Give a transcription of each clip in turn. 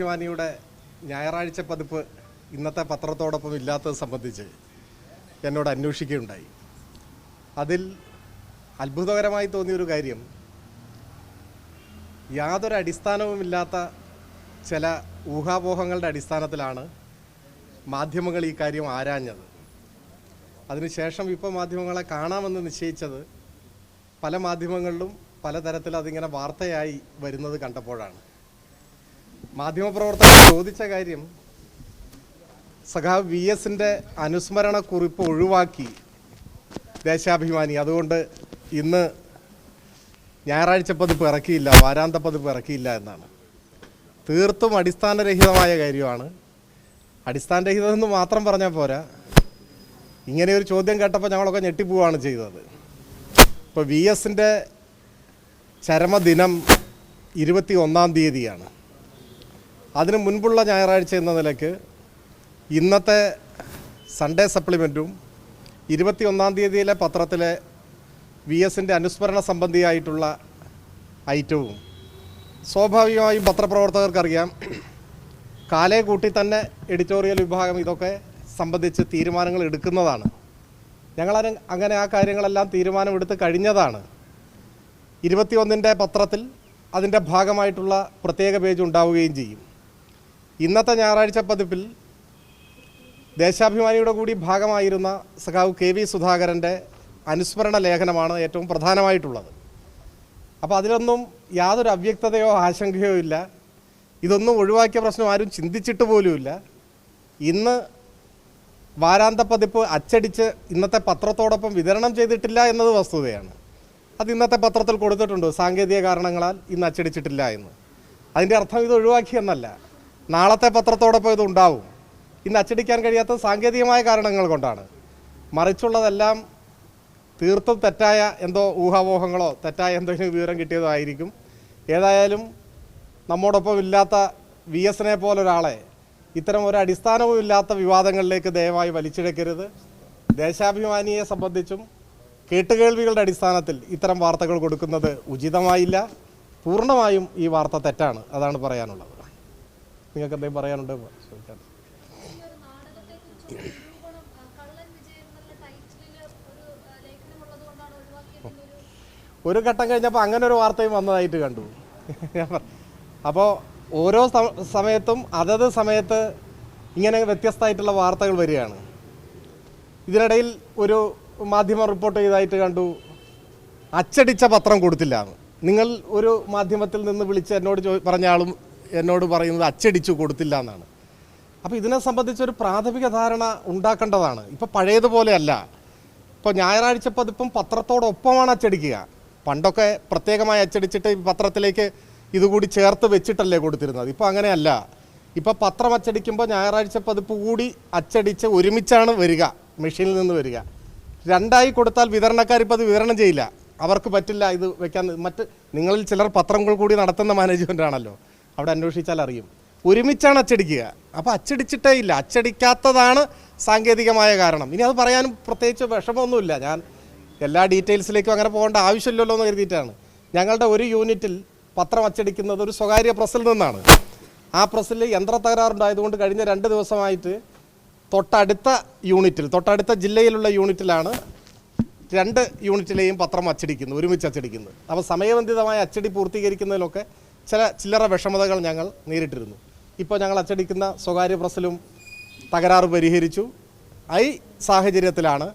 വാനിയുടെ ഞായറാഴ്ച പതിപ്പ് ഇന്നത്തെ പത്രത്തോടൊപ്പം ഇല്ലാത്തത് സംബന്ധിച്ച് എന്നോട് അന്വേഷിക്കുകയുണ്ടായി. അതിൽ അത്ഭുതകരമായി തോന്നിയൊരു കാര്യം, യാതൊരു അടിസ്ഥാനവുമില്ലാത്ത ചില ഊഹാപോഹങ്ങളുടെ അടിസ്ഥാനത്തിലാണ് മാധ്യമങ്ങൾ ഈ കാര്യം ആരാഞ്ഞത്. അതിനുശേഷം ഇപ്പോൾ മാധ്യമങ്ങളെ കാണാമെന്ന് നിശ്ചയിച്ചത് പല മാധ്യമങ്ങളിലും പലതരത്തിൽ അതിങ്ങനെ വാർത്തയായി വരുന്നത് കണ്ടപ്പോഴാണ്. മാധ്യമപ്രവർത്തകർ ചോദിച്ച കാര്യം, സഖാവ് VSന്റെ അനുസ്മരണ കുറിപ്പ് ഒഴിവാക്കി ദേശാഭിമാനി, അതുകൊണ്ട് ഇന്ന് ഞായറാഴ്ച പതിപ്പ് ഇറക്കിയില്ല, വാരാന്ത പതിപ്പ് ഇറക്കിയില്ല എന്നാണ്. തീർത്തും അടിസ്ഥാനരഹിതമായ കാര്യമാണ്. അടിസ്ഥാനരഹിതമെന്ന് മാത്രം പറഞ്ഞാൽ പോരാ, ഇങ്ങനെയൊരു ചോദ്യം കേട്ടപ്പോൾ ഞങ്ങളൊക്കെ ഞെട്ടിപ്പോവുകയാണ് ചെയ്തത്. ഇപ്പോൾ VSന്റെ ചരമദിനം 21-ാം തീയതിയാണ്. അതിന് മുൻപുള്ള ഞായറാഴ്ച എന്ന നിലയ്ക്ക് ഇന്നത്തെ സൺഡേ സപ്ലിമെൻറ്റും 21-ാം തീയതിയിലെ പത്രത്തിലെ VSന്റെ അനുസ്മരണ സംബന്ധിയായിട്ടുള്ള ഐറ്റവും സ്വാഭാവികമായും പത്രപ്രവർത്തകർക്കറിയാം, കാലേ കൂട്ടി തന്നെ എഡിറ്റോറിയൽ വിഭാഗം ഇതൊക്കെ സംബന്ധിച്ച് തീരുമാനങ്ങൾ എടുക്കുന്നതാണ്. അങ്ങനെ ആ കാര്യങ്ങളെല്ലാം തീരുമാനമെടുത്ത് കഴിഞ്ഞതാണ്. 21-ൻ്റെ പത്രത്തിൽ അതിൻ്റെ ഭാഗമായിട്ടുള്ള പ്രത്യേക പേജ് ഉണ്ടാവുകയും ചെയ്യും. ഇന്നത്തെ ഞായറാഴ്ച പതിപ്പിൽ ദേശാഭിമാനിയുടെ കൂടി ഭാഗമായിരുന്ന സഖാവ് KV സുധാകരൻ്റെ അനുസ്മരണ ലേഖനമാണ് ഏറ്റവും പ്രധാനമായിട്ടുള്ളത്. അപ്പോൾ അതിലൊന്നും യാതൊരു അവ്യക്തതയോ ആശങ്കയോ ഇല്ല. ഇതൊന്നും ഒഴിവാക്കിയ പ്രശ്നം ആരും ചിന്തിച്ചിട്ട് പോലുമില്ല. ഇന്ന് വാരാന്ത പതിപ്പ് അച്ചടിച്ച് ഇന്നത്തെ പത്രത്തോടൊപ്പം വിതരണം ചെയ്തിട്ടില്ല എന്നത് വസ്തുതയാണ്. അത് ഇന്നത്തെ പത്രത്തിൽ കൊടുത്തിട്ടുണ്ട്, സാങ്കേതിക കാരണങ്ങളാൽ ഇന്ന് അച്ചടിച്ചിട്ടില്ല എന്ന്. അതിൻ്റെ അർത്ഥം ഇത് ഒഴിവാക്കിയെന്നല്ല, നാളത്തെ പത്രത്തോടൊപ്പം ഇത് ഉണ്ടാവും. ഇന്ന് അച്ചടിക്കാൻ കഴിയാത്ത സാങ്കേതികമായ കാരണങ്ങൾ കൊണ്ടാണ്. മറിച്ചുള്ളതെല്ലാം തീർത്തും തെറ്റായ എന്തോ ഊഹാപോഹങ്ങളോ തെറ്റായ എന്തെങ്കിലും വിവരം കിട്ടിയതോ ആയിരിക്കും. ഏതായാലും നമ്മോടൊപ്പം ഇല്ലാത്ത VSനെ പോലൊരാളെ ഇത്തരം ഒരു അടിസ്ഥാനവും ഇല്ലാത്ത വിവാദങ്ങളിലേക്ക് ദയവായി വലിച്ചിഴക്കരുത്. ദേശാഭിമാനിയെ സംബന്ധിച്ചും കേട്ടുകേൾവികളുടെ അടിസ്ഥാനത്തിൽ ഇത്തരം വാർത്തകൾ കൊടുക്കുന്നത് ഉചിതമായില്ല. പൂർണ്ണമായും ഈ വാർത്ത തെറ്റാണ്. അതാണ് പറയാനുള്ളത്. നിങ്ങൾക്ക് എന്തെങ്കിലും പറയാനുണ്ടോ? ഒരു ഘട്ടം കഴിഞ്ഞപ്പോൾ അങ്ങനെ ഒരു വാർത്തയും വന്നതായിട്ട് കണ്ടു. അപ്പോൾ ഓരോ സമയത്തും അതത് സമയത്ത് ഇങ്ങനെ വ്യത്യസ്തമായിട്ടുള്ള വാർത്തകൾ വരികയാണ്. ഇതിനിടയിൽ ഒരു മാധ്യമം റിപ്പോർട്ട് ചെയ്തതായിട്ട് കണ്ടു, അച്ചടിച്ച പത്രം കൊടുത്തില്ല എന്ന്. നിങ്ങൾ ഒരു മാധ്യമത്തിൽ നിന്ന് വിളിച്ച് എന്നോട് പറഞ്ഞ ആളും എന്നോട് പറയുന്നത് അച്ചടിച്ചു കൊടുത്തില്ല എന്നാണ്. അപ്പോൾ ഇതിനെ സംബന്ധിച്ചൊരു പ്രാഥമിക ധാരണ ഉണ്ടാക്കേണ്ടതാണ്. ഇപ്പോൾ പഴയതുപോലെയല്ല. ഇപ്പോൾ ഞായറാഴ്ച പതിപ്പും പത്രത്തോടൊപ്പമാണ് അച്ചടിക്കുക. പണ്ടൊക്കെ പ്രത്യേകമായി അച്ചടിച്ചിട്ട് പത്രത്തിലേക്ക് ഇതുകൂടി ചേർത്ത് വെച്ചിട്ടല്ലേ കൊടുത്തിരുന്നത്. ഇപ്പോൾ അങ്ങനെയല്ല. ഇപ്പോൾ പത്രം അച്ചടിക്കുമ്പോൾ ഞായറാഴ്ച പതിപ്പ് കൂടി അച്ചടിച്ച് ഒരുമിച്ചാണ് വരിക, മെഷീനിൽ നിന്ന് വരിക. രണ്ടായി കൊടുത്താൽ വിതരണക്കാരിപ്പോൾ അത് വിതരണം ചെയ്യില്ല, അവർക്ക് പറ്റില്ല ഇത് വെക്കാൻ. നിങ്ങളിൽ ചിലർ പത്രങ്ങൾ കൂടി നടത്തുന്ന മാനേജ്മെൻ്റ് ആണല്ലോ, അവിടെ അന്വേഷിച്ചാൽ അറിയും. ഒരുമിച്ചാണ് അച്ചടിക്കുക. അപ്പോൾ അച്ചടിച്ചിട്ടേ ഇല്ല, അച്ചടിക്കാത്തതാണ് സാങ്കേതികമായ കാരണം. ഇനി അത് പറയാനും പ്രത്യേകിച്ച് വിഷമമൊന്നുമില്ല. ഞാൻ എല്ലാ ഡീറ്റെയിൽസിലേക്കും അങ്ങനെ പോകേണ്ട ആവശ്യമില്ലല്ലോ എന്ന് കരുതിയിട്ടാണ്. ഞങ്ങളുടെ ഒരു യൂണിറ്റിൽ പത്രം അച്ചടിക്കുന്നത് ഒരു സ്വകാര്യ പ്രസ്സിൽ നിന്നാണ്. ആ പ്രസ്സിൽ യന്ത്ര തകരാറുണ്ടായതുകൊണ്ട് കഴിഞ്ഞ 2 ദിവസമായിട്ട് തൊട്ടടുത്ത ജില്ലയിലുള്ള യൂണിറ്റിലാണ് 2 യൂണിറ്റിലെയും പത്രം ഒരുമിച്ച് അച്ചടിക്കുന്നത്. അപ്പോൾ സമയബന്ധിതമായ അച്ചടി പൂർത്തീകരിക്കുന്നതിലൊക്കെ ചില്ലറ വിഷമതകൾ ഞങ്ങൾ നേരിട്ടിരുന്നു. ഇപ്പോൾ ഞങ്ങൾ അച്ചടിക്കുന്ന സ്വകാര്യ പ്രസ്സിലും തകരാറ് പരിഹരിച്ചു. ഈ സാഹചര്യത്തിലാണ്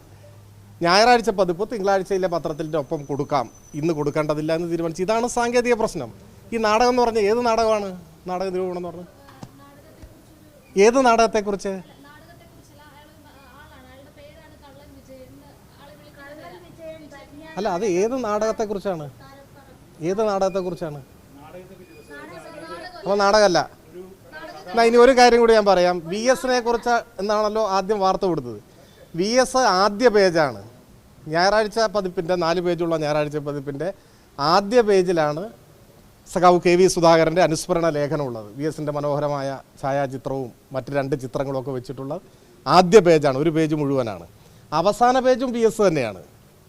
ഞായറാഴ്ച പതിപ്പ് തിങ്കളാഴ്ചയിലെ പത്രത്തിൻ്റെ ഒപ്പം കൊടുക്കാം, ഇന്ന് കൊടുക്കേണ്ടതില്ല എന്ന് തീരുമാനിച്ചു. ഇതാണ് സാങ്കേതിക പ്രശ്നം. ഈ നാടകം എന്ന് പറഞ്ഞാൽ ഏത് നാടകമാണ്? നാടക നിരൂപണം എന്ന് പറഞ്ഞാൽ ഏത് നാടകത്തെക്കുറിച്ച്? അല്ല, അത് ഏത് നാടകത്തെക്കുറിച്ചാണ്? അപ്പോൾ നാടകമല്ല. എന്നാൽ ഇനി ഒരു കാര്യം കൂടി ഞാൻ പറയാം. VSനെ കുറിച്ച് എന്നാണല്ലോ ആദ്യം വാർത്ത കൊടുത്തത്. VS ആദ്യ പേജാണ്. ഞായറാഴ്ച പതിപ്പിൻ്റെ 4 പേജുള്ള ഞായറാഴ്ച പതിപ്പിൻ്റെ ആദ്യ പേജിലാണ് സഖാവ് KV സുധാകരൻ്റെ അനുസ്മരണ ലേഖനമുള്ളത്. VSൻ്റെ മനോഹരമായ ഛായാചിത്രവും മറ്റ് 2 ചിത്രങ്ങളും ഒക്കെ വെച്ചിട്ടുള്ള ആദ്യ പേജാണ്. ഒരു പേജ് മുഴുവനാണ്. അവസാന പേജും VS തന്നെയാണ്,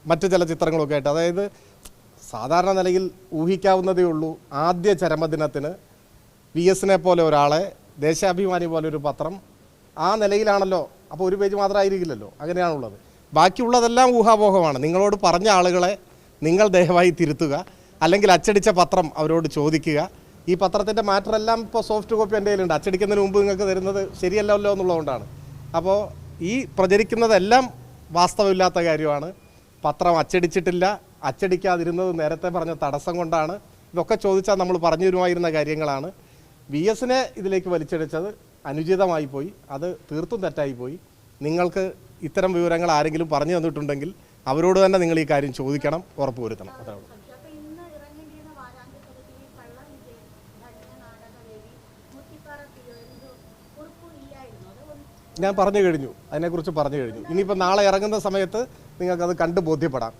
മറ്റ് ചില ചിത്രങ്ങളൊക്കെ ആയിട്ട്. അതായത് സാധാരണ നിലയിൽ ഊഹിക്കാവുന്നതേ ഉള്ളൂ. ആദ്യ ചരമദിനത്തിന് VS-നെ പോലെ ഒരാളെ, ദേശാഭിമാനി പോലെ ഒരു പത്രം ആ നിലയിലാണല്ലോ. അപ്പോൾ ഒരു പേജ് മാത്രമായിരിക്കില്ലല്ലോ, അങ്ങനെയാണുള്ളത്. ബാക്കിയുള്ളതെല്ലാം ഊഹാപോഹമാണ്. നിങ്ങളോട് പറഞ്ഞ ആളുകളെ നിങ്ങൾ ദയവായി തിരുത്തുക, അല്ലെങ്കിൽ അച്ചടിച്ച പത്രം അവരോട് ചോദിക്കുക. ഈ പത്രത്തിൻ്റെ മാറ്ററെല്ലാം ഇപ്പോൾ സോഫ്റ്റ് കോപ്പി എൻ്റെ കയ്യിലുണ്ട്. അച്ചടിക്കുന്നതിന് മുമ്പ് നിങ്ങൾക്ക് തരുന്നത് ശരിയല്ലല്ലോ എന്നുള്ളതുകൊണ്ടാണ്. അപ്പോൾ ഈ പ്രചരിക്കുന്നതെല്ലാം വാസ്തവമില്ലാത്ത കാര്യമാണ്. പത്രം അച്ചടിച്ചിട്ടില്ല, അച്ചടിക്കാതിരുന്നത് നേരത്തെ പറഞ്ഞ തടസ്സം കൊണ്ടാണ്. ഇതൊക്കെ ചോദിച്ചാൽ നമ്മൾ പറഞ്ഞു തരുമായിരുന്ന കാര്യങ്ങളാണ്. VS-നെ ഇതിലേക്ക് വലിച്ചടിച്ചത് അനുചിതമായി പോയി, അത് തീർത്തും തെറ്റായിപ്പോയി. നിങ്ങൾക്ക് ഇത്തരം വിവരങ്ങൾ ആരെങ്കിലും പറഞ്ഞു തന്നിട്ടുണ്ടെങ്കിൽ അവരോട് തന്നെ നിങ്ങൾ ഈ കാര്യം ചോദിക്കണം, ഉറപ്പുവരുത്തണം. അതാണ്. ഞാൻ പറഞ്ഞു കഴിഞ്ഞു, അതിനെക്കുറിച്ച് പറഞ്ഞു കഴിഞ്ഞു. ഇനിയിപ്പോൾ നാളെ ഇറങ്ങുന്ന സമയത്ത് നിങ്ങൾക്കത് കണ്ട് ബോധ്യപ്പെടാം.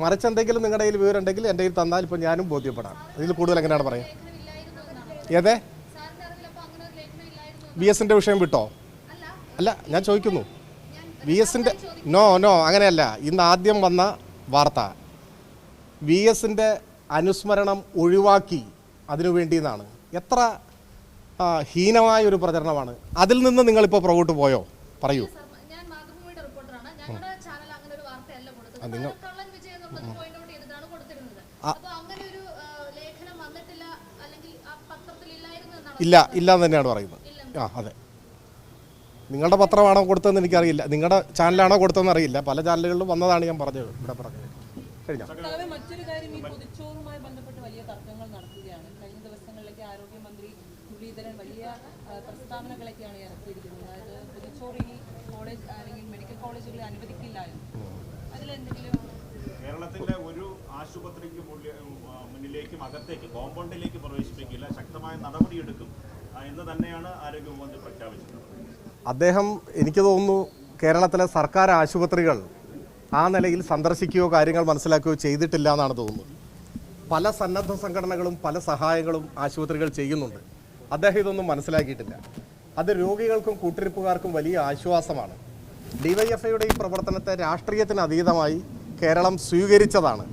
മറിച്ച് എന്തെങ്കിലും നിങ്ങളുടെ കയ്യിൽ വിവരം ഉണ്ടെങ്കിൽ എൻ്റെ കയ്യിൽ തന്നാൽ ഇപ്പോൾ ഞാനും ബോധ്യപ്പെടാം. ഇതിൽ കൂടുതൽ എങ്ങനെയാണ് പറയുക? ഏതേ VS-ൻ്റെ വിഷയം വിട്ടോ? അല്ല, ഞാൻ ചോദിക്കുന്നു. VS-ൻ്റെ നോ അങ്ങനെയല്ല. ഇന്ന് ആദ്യം വന്ന വാർത്ത VS-ൻ്റെ അനുസ്മരണം ഒഴിവാക്കി അതിനു വേണ്ടിയെന്നാണ്. എത്ര ഹീനമായ ഒരു പ്രചരണമാണ്. അതിൽ നിന്ന് നിങ്ങളിപ്പോൾ പുറകോട്ട് പോയോ? പറയൂ. നിങ്ങൾ ഇല്ല എന്ന് തന്നെയാണ് പറയുന്നത്. അതെ, നിങ്ങളുടെ പത്രമാണോ കൊടുത്തതെന്ന് എനിക്കറിയില്ല, നിങ്ങളുടെ ചാനലാണോ കൊടുത്തതെന്ന് അറിയില്ല. പല ചാനലുകളിലും വന്നതാണ് ഞാൻ പറഞ്ഞത്. ഇവിടെ പറഞ്ഞത് കഴിഞ്ഞ മറ്റൊരു കാര്യം, ഈ പൊതിച്ചോറുമായി ബന്ധപ്പെട്ട് വലിയ തർക്കങ്ങൾ നടക്കുകയാണ്. കഴിഞ്ഞ ദിവസങ്ങളിലേക്ക് ആരോഗ്യമന്ത്രി മുരളീധരൻ വലിയ പ്രസ്താവനകളൊക്കെയാണ് ഇറക്കിയിരിക്കുന്നത്. അതായത് പൊതിച്ചോറ് ഈ കോളേജ് അല്ലെങ്കിൽ മെഡിക്കൽ കോളേജുകളിൽ അനുവദിക്കില്ലായിരുന്നു. അതിലെന്തെങ്കിലും കേരളത്തിലെ ഒരു ആശുപത്രിക്ക് മുന്നിലേക്കും അകത്തേക്ക് കോമ്പൗണ്ടിലേക്ക് പ്രവേശിപ്പിക്കില്ല, ശക്തമായ നടപടിയെടുക്കും എന്ന് തന്നെയാണ് ആരോഗ്യമന്ത്രി പ്രഖ്യാപിച്ചത്. അദ്ദേഹം, എനിക്ക് തോന്നുന്നു, കേരളത്തിലെ സർക്കാർ ആശുപത്രികൾ ആ നിലയിൽ സന്ദർശിക്കുകയോ കാര്യങ്ങൾ മനസ്സിലാക്കുകയോ ചെയ്തിട്ടില്ല എന്നാണ് തോന്നുന്നത്. പല സന്നദ്ധ സംഘടനകളും പല സഹായങ്ങളും ആശുപത്രികൾ ചെയ്യുന്നുണ്ട്. അദ്ദേഹം ഇതൊന്നും മനസ്സിലാക്കിയിട്ടില്ല. അത് രോഗികൾക്കും കൂട്ടിരിപ്പുകാർക്കും വലിയ ആശ്വാസമാണ്. DYFIയുടെ ഈ പ്രവർത്തനത്തെ രാഷ്ട്രീയത്തിന് അതീതമായി കേരളം സ്വീകരിച്ചതാണ്.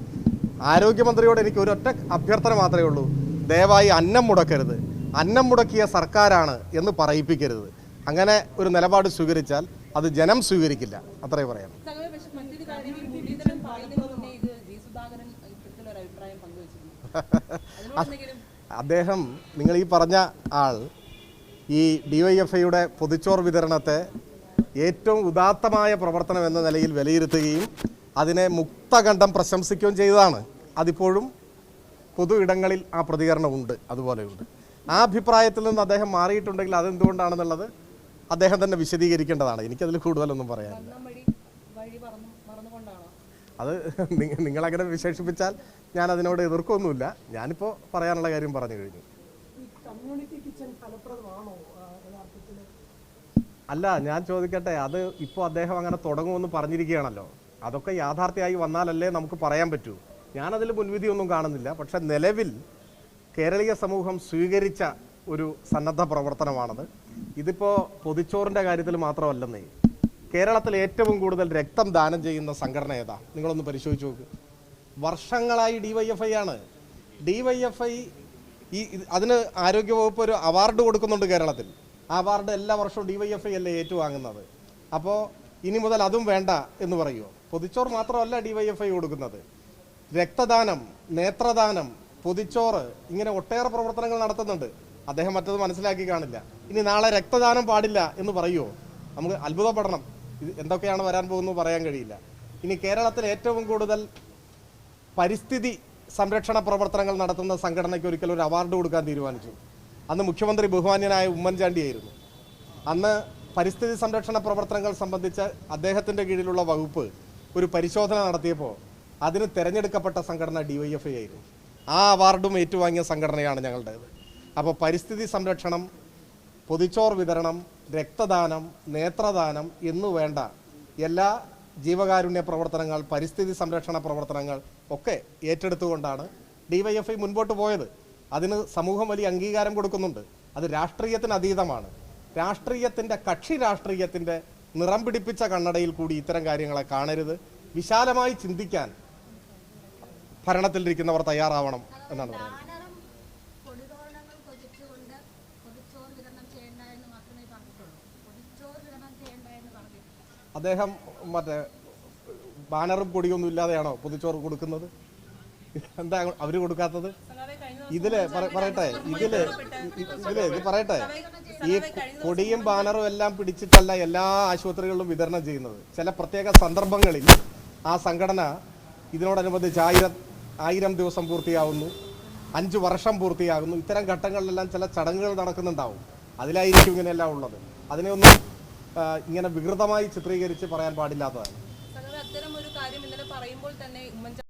ആരോഗ്യമന്ത്രിയോട് എനിക്ക് ഒരൊറ്റ അഭ്യർത്ഥന മാത്രമേ ഉള്ളൂ. ദയവായി അന്നം മുടക്കരുത്, അന്നം മുടക്കിയ സർക്കാരാണ് എന്ന് പറയിപ്പിക്കരുത്. അങ്ങനെ ഒരു നിലപാട് സ്വീകരിച്ചാൽ അത് ജനം സ്വീകരിക്കില്ല. അത്രേ പറയാം. അദ്ദേഹം, നിങ്ങൾ ഈ പറഞ്ഞ ആൾ, ഈ DYFIയുടെ പൊതിച്ചോറ് വിതരണത്തെ ഏറ്റവും ഉദാത്തമായ പ്രവർത്തനം എന്ന നിലയിൽ വിലയിരുത്തുകയും അതിനെ മുക്തകണ്ഠം പ്രശംസിക്കുകയും ചെയ്തതാണ്. അതിപ്പോഴും പൊതു ഇടങ്ങളിൽ ആ പ്രതികരണമുണ്ട്, അതുപോലെയുണ്ട്. ആ അഭിപ്രായത്തിൽ നിന്ന് അദ്ദേഹം മാറിയിട്ടുണ്ടെങ്കിൽ അതെന്തുകൊണ്ടാണെന്നുള്ളത് അദ്ദേഹം തന്നെ വിശദീകരിക്കേണ്ടതാണ്. എനിക്കതിൽ കൂടുതലൊന്നും പറയാനില്ല. അത് നിങ്ങളങ്ങനെ വിശേഷിപ്പിച്ചാൽ ഞാൻ അതിനോട് എതിർക്കൊന്നുമില്ല. ഞാനിപ്പോൾ പറയാനുള്ള കാര്യം പറഞ്ഞു കഴിഞ്ഞു. അല്ല, ഞാൻ ചോദിക്കട്ടെ, അത് ഇപ്പോൾ അദ്ദേഹം അങ്ങനെ തുടങ്ങുമെന്ന് പറഞ്ഞിരിക്കുകയാണല്ലോ. അതൊക്കെ യാഥാർത്ഥ്യമായി വന്നാലല്ലേ നമുക്ക് പറയാൻ പറ്റൂ. ഞാനതിൽ മുൻവിധിയൊന്നും കാണുന്നില്ല. പക്ഷെ നിലവിൽ കേരളീയ സമൂഹം സ്വീകരിച്ച ഒരു സന്നദ്ധ പ്രവർത്തനമാണത്. ഇതിപ്പോൾ പൊതിച്ചോറിൻ്റെ കാര്യത്തിൽ മാത്രമല്ലെന്നേ, കേരളത്തിൽ ഏറ്റവും കൂടുതൽ രക്തം ദാനം ചെയ്യുന്ന സംഘടന ഏതാ? നിങ്ങളൊന്ന് പരിശോധിച്ച് നോക്ക്. വർഷങ്ങളായി DYFI ആണ്. DYFI അതിന് ആരോഗ്യവകുപ്പ് ഒരു അവാർഡ് കൊടുക്കുന്നുണ്ട് കേരളത്തിൽ. ആ അവാർഡ് എല്ലാ വർഷവും DYFI അല്ലേ ഏറ്റുവാങ്ങുന്നത്. അപ്പോൾ ഇനി മുതൽ അതും വേണ്ട എന്ന് പറയുമോ? പൊതിച്ചോറ് മാത്രമല്ല DYFI കൊടുക്കുന്നത്. രക്തദാനം, നേത്രദാനം, പൊതിച്ചോറ്, ഇങ്ങനെ ഒട്ടേറെ പ്രവർത്തനങ്ങൾ നടത്തുന്നുണ്ട്. അദ്ദേഹം മറ്റത് മനസ്സിലാക്കി കാണില്ല. ഇനി നാളെ രക്തദാനം പാടില്ല എന്ന് പറയുമോ? നമുക്ക് അത്ഭുതപ്പെടണം. ഇത് എന്തൊക്കെയാണ് വരാൻ പോകുന്നത് പറയാൻ കഴിയില്ല. ഇനി കേരളത്തിൽ ഏറ്റവും കൂടുതൽ പരിസ്ഥിതി സംരക്ഷണ പ്രവർത്തനങ്ങൾ നടത്തുന്ന സംഘടനയ്ക്ക് ഒരിക്കൽ ഒരു അവാർഡ് കൊടുക്കാൻ തീരുമാനിച്ചു. അന്ന് മുഖ്യമന്ത്രി ബഹുമാന്യനായ ഉമ്മൻചാണ്ടിയായിരുന്നു. അന്ന് പരിസ്ഥിതി സംരക്ഷണ പ്രവർത്തനങ്ങൾ സംബന്ധിച്ച് അദ്ദേഹത്തിൻ്റെ കീഴിലുള്ള വകുപ്പ് ഒരു പരിശോധന നടത്തിയപ്പോൾ അതിന് തിരഞ്ഞെടുക്കപ്പെട്ട സംഘടന DYFI ആയിരുന്നു. ആ അവാർഡും ഏറ്റുവാങ്ങിയ സംഘടനയാണ് ഞങ്ങളുടേത്. അപ്പോൾ പരിസ്ഥിതി സംരക്ഷണം, പൊതിച്ചോറ് വിതരണം, രക്തദാനം, നേത്രദാനം എന്നു വേണ്ട എല്ലാ ജീവകാരുണ്യ പ്രവർത്തനങ്ങൾ, പരിസ്ഥിതി സംരക്ഷണ പ്രവർത്തനങ്ങൾ ഒക്കെ ഏറ്റെടുത്തുകൊണ്ടാണ് DYFI മുൻപോട്ട് പോയത്. അതിന് സമൂഹം വലിയ അംഗീകാരം കൊടുക്കുന്നുണ്ട്. അത് രാഷ്ട്രീയത്തിന് അതീതമാണ്. രാഷ്ട്രീയത്തിൻ്റെ, കക്ഷി രാഷ്ട്രീയത്തിൻ്റെ നിറം പിടിപ്പിച്ച കണ്ണടയിൽ കൂടി ഇത്തരം കാര്യങ്ങളെ കാണരുത്. വിശാലമായി ചിന്തിക്കാൻ ഭരണത്തിലിരിക്കുന്നവർ തയ്യാറാവണം എന്നാണ് പറയുന്നത്. അദ്ദേഹം മറ്റേ ബാനറും പൊടിയൊന്നും ഇല്ലാതെയാണോ പൊതിച്ചോറ് കൊടുക്കുന്നത്? എന്താ അവർ കൊടുക്കാത്തത്? ഇതില് പറയട്ടെ ഇത് പറയട്ടെ, ഈ കൊടിയും ബാനറും എല്ലാം പിടിച്ചിട്ടല്ല എല്ലാ ആശുപത്രികളിലും വിതരണം ചെയ്യുന്നത്. ചില പ്രത്യേക സന്ദർഭങ്ങളിൽ ആ സംഘടന ഇതിനോടനുബന്ധിച്ച് 1000 ദിവസം പൂർത്തിയാവുന്നു, 5 വർഷം പൂർത്തിയാകുന്നു, ഇത്തരം ഘട്ടങ്ങളിലെല്ലാം ചില ചടങ്ങുകൾ നടക്കുന്നുണ്ടാവും. അതിലായിരിക്കും ഇങ്ങനെയെല്ലാം ഉള്ളത്. അതിനെയൊന്നും ഇങ്ങനെ വികൃതമായി ചിത്രീകരിച്ച് പറയാൻ പാടില്ലാത്തതാണ്. അത്തരം ഒരു കാര്യം ഇന്നലെ പറയുമ്പോൾ തന്നെ